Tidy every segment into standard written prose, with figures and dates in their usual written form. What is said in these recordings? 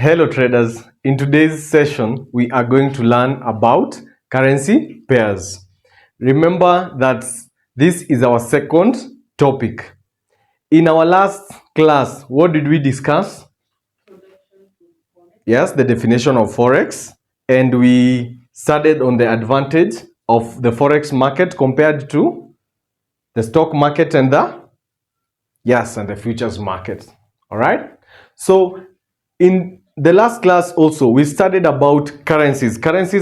Hello traders, in today's session we are going to learn about currency pairs. Remember that this is our second topic. In our last class, what did we discuss? Yes, the definition of forex, and we studied on the advantage of the forex market compared to the stock market and the futures market. All right, so in the last class also we studied about currencies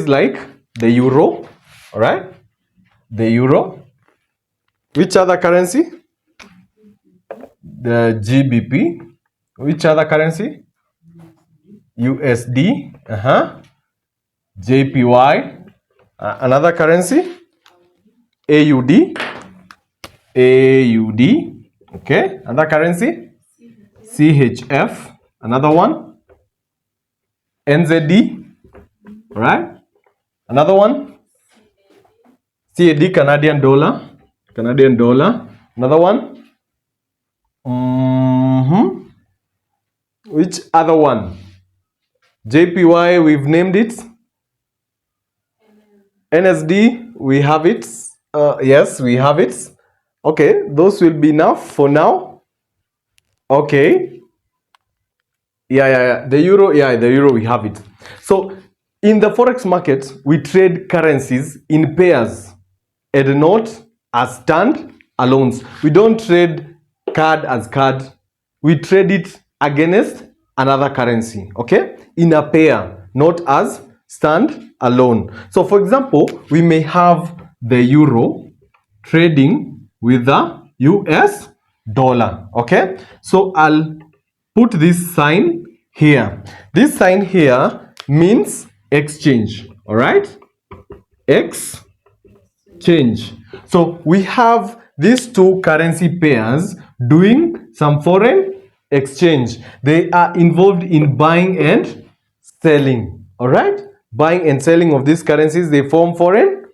like the euro. All right, the euro. Which other currency? The GBP. Which other currency? USD. JPY. Another currency? AUD. Okay, another currency? CHF. Another one? NZD. Right? Another one? CAD, Canadian dollar. Another one? Which other one? JPY, we've named it. NSD, we have it. Yes, we have it. Okay, those will be enough for now. Okay. The euro, we have it. So in the forex market, we trade currencies in pairs and not as stand-alones. We don't trade card as card. We trade it against another currency, okay? In a pair, not as stand-alone. So for example, we may have the euro trading with the US dollar, okay? So I'll put this sign here. This sign here means exchange, all right? Exchange. So we have these two currency pairs doing some foreign exchange. They are involved in buying and selling, all right? Buying and selling of these currencies, they form foreign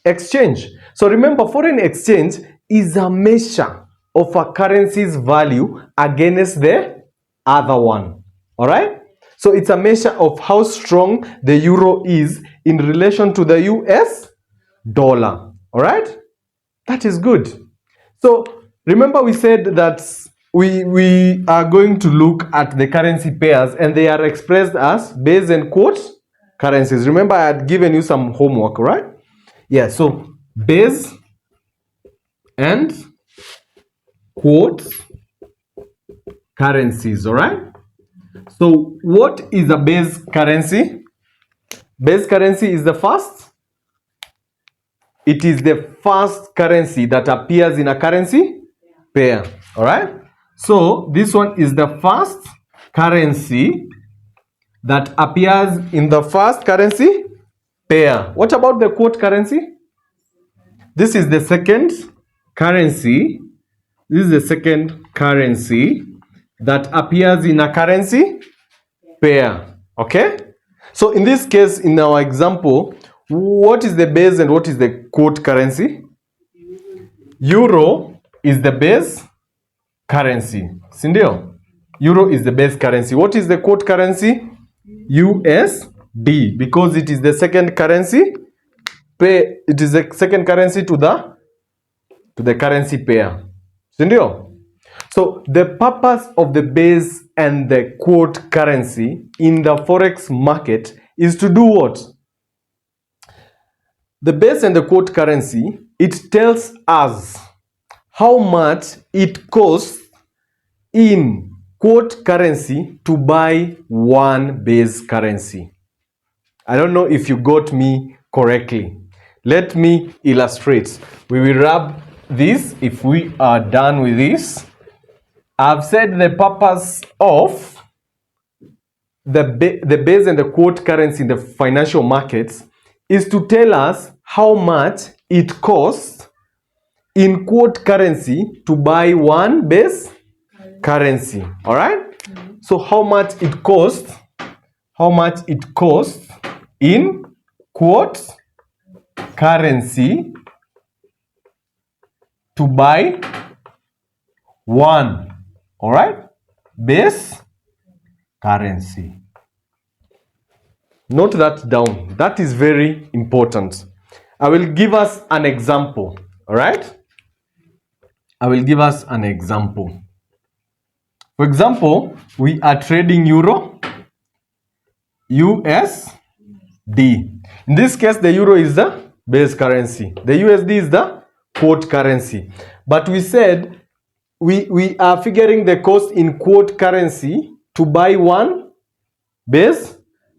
exchange. So remember, foreign exchange is a measure of a currency's value against the other one, all right? So it's a measure of how strong the euro is in relation to the US dollar, all right? That is good. So remember, we said that we are going to look at the currency pairs, and they are expressed as base and quote currencies. Remember, I had given you some homework, right? Yeah, so base and quote currencies, all right? So what is a base currency? Base currency is the first. It is the first currency that appears in a currency pair, all right? So this one is the first currency that appears in the first currency pair. What about the quote currency? This is the second currency. This is the second currency that appears in a currency pair, okay? So in this case, in our example, what is the base and what is the quote currency? Euro is the base currency. Sindio? Euro is the base currency. What is the quote currency? USD, because it is the second currency pair. It is the second currency to the currency pair. Sindio? So the purpose of the base and the quote currency in the forex market is to do what? The base and the quote currency, it tells us how much it costs in quote currency to buy one base currency. I don't know if you got me correctly. Let me illustrate. We will rub this if we are done with this. I've said the purpose of the base and the quote currency in the financial markets is to tell us how much it costs in quote currency to buy one base currency, all right? So how much it costs in quote currency to buy one, all right, base currency. Note that down. That is very important. I will give us an example. All right? I will give us an example. For example, we are trading Euro, USD. In this case, the Euro is the base currency. The USD is the quote currency. But we said we are figuring the cost in quote currency to buy one base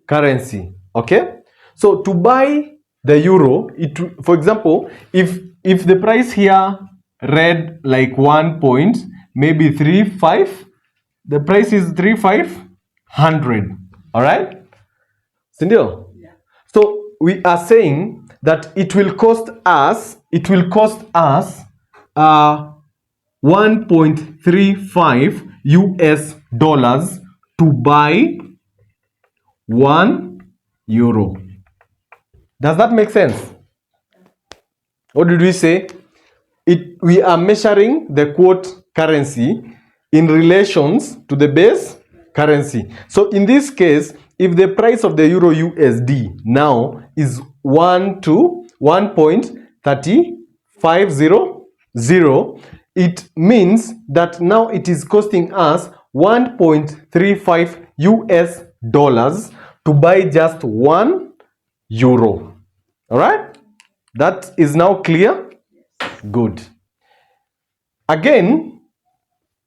currency. Okay? So to buy the Euro, for example, if the price here read like 1 point, maybe 35, the price is 3500. All right? Sindio? Yeah. So we are saying that it will cost us 1.35 US dollars to buy 1 euro. Does that make sense? What did we say? We are measuring the quote currency in relations to the base currency. So in this case, if the price of the Euro USD now is 1 to 1.3500, it means that now it is costing us 1.35 US dollars to buy just 1 euro. All right? That is now clear? Good. Again,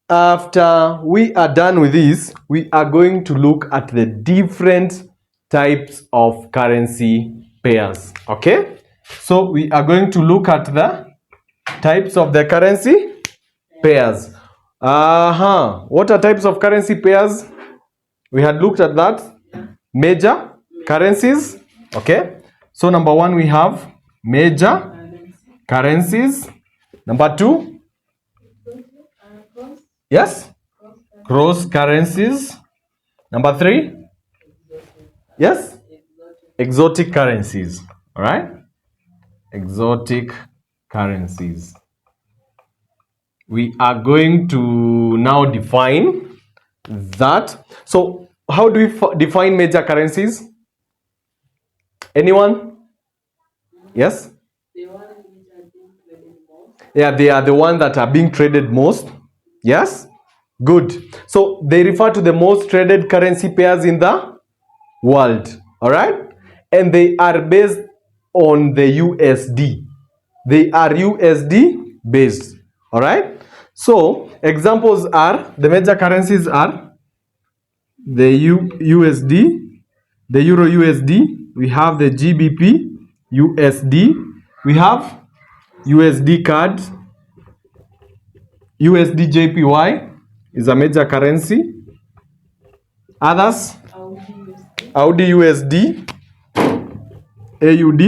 after we are done with this, we are going to look at the different types of currency pairs. Okay? So we are going to look at the types of the currency pairs. What are types of currency pairs? We had looked at that. Major currencies. Okay? So number 1, we have major currencies. Number 2, yes, cross currencies. Number 3, yes, exotic currencies. All right, exotic currencies. We are going to now define that. So how do we define major currencies? Anyone? Yes? Yeah, they are the ones that are being traded most. Yes? Good. So they refer to the most traded currency pairs in the world. All right? And they are based on the USD. They are USD based. All right? So examples are, the major currencies are the USD, the Euro USD, we have the GBP USD, we have USD CAD, USD JPY is a major currency. Others, Audi USD, AUD,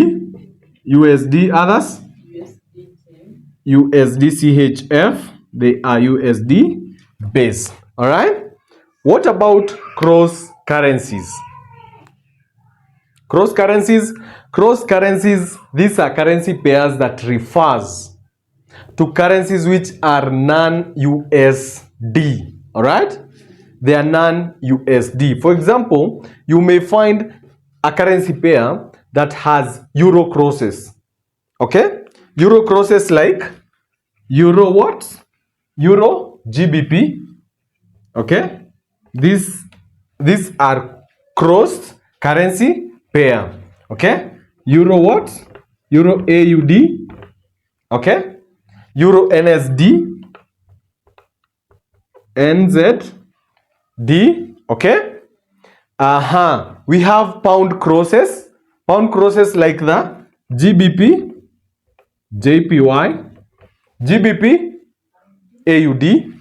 USD, others, USD CHF, they are USD base. All right? What about cross currencies? Cross currencies, these are currency pairs that refers to currencies which are non-USD. All right? They are non-USD. For example, you may find a currency pair that has euro crosses. Okay? Euro crosses like euro what? Euro GBP. Okay? These are crossed currency pair. Okay? Euro what? Euro AUD. Okay? Euro NSD, NZD, okay? We have pound crosses. Pound crosses like the GBP, JPY, GBP, AUD,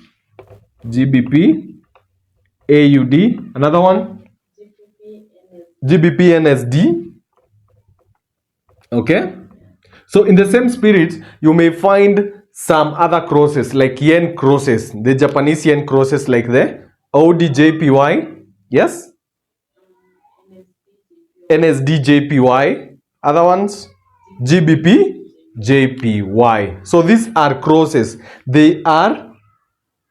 GBP, AUD. Another one, GBP NSD. Okay? So in the same spirit, you may find some other crosses like yen crosses, the Japanese yen crosses like the ODJPY, yes, NSDJPY, other ones GBP JPY. So these are crosses. They are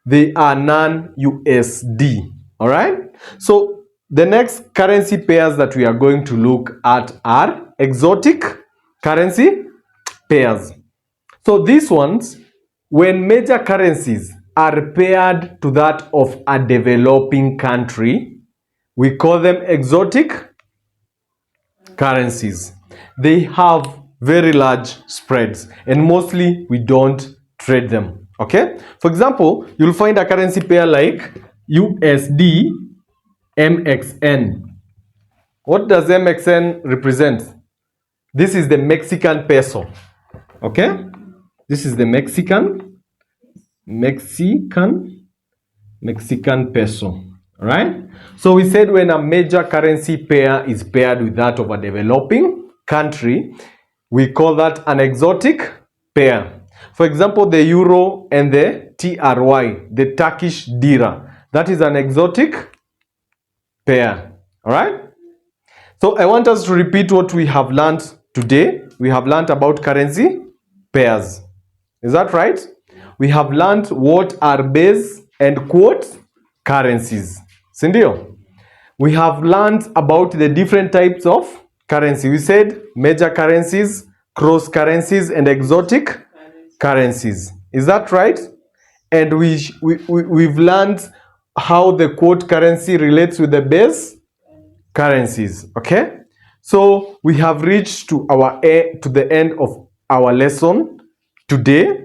non-USD. All right. So the next currency pairs that we are going to look at are exotic currency pairs. So these ones, when major currencies are paired to that of a developing country, we call them exotic currencies. They have very large spreads and mostly we don't trade them. Okay, for example, you'll find a currency pair like USD MXN. What does MXN represent? This is the Mexican peso. Okay, this is the Mexican peso. All right. So we said when a major currency pair is paired with that of a developing country, we call that an exotic pair. For example, the euro and the TRY, the Turkish lira, that is an exotic pair. All right. So I want us to repeat what we have learned today. We have learned about currency pairs. Is that right? We have learned what are base and quote currencies. Sindio? We have learned about the different types of currency. We said major currencies, cross currencies, and exotic currencies. Is that right? And we've learned how the quote currency relates with the base currencies. Okay? So we have reached to the end of our lesson today.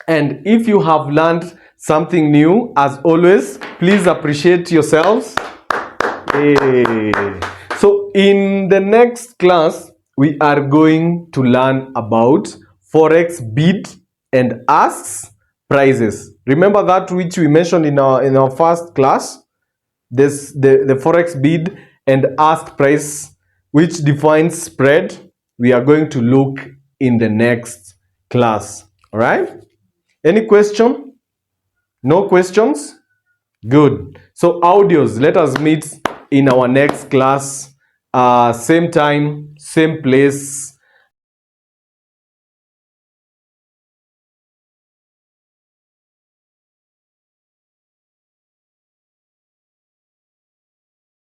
And if you have learned something new, as always, please appreciate yourselves. Hey. So in the next class, we are going to learn about Forex bid and asks prices. Remember that which we mentioned in our first class? The Forex bid and ask price, which defines spread. We are going to look in the next class. All right? Any question? No questions? Good. So audios, let us meet in our next class. Same time, same place.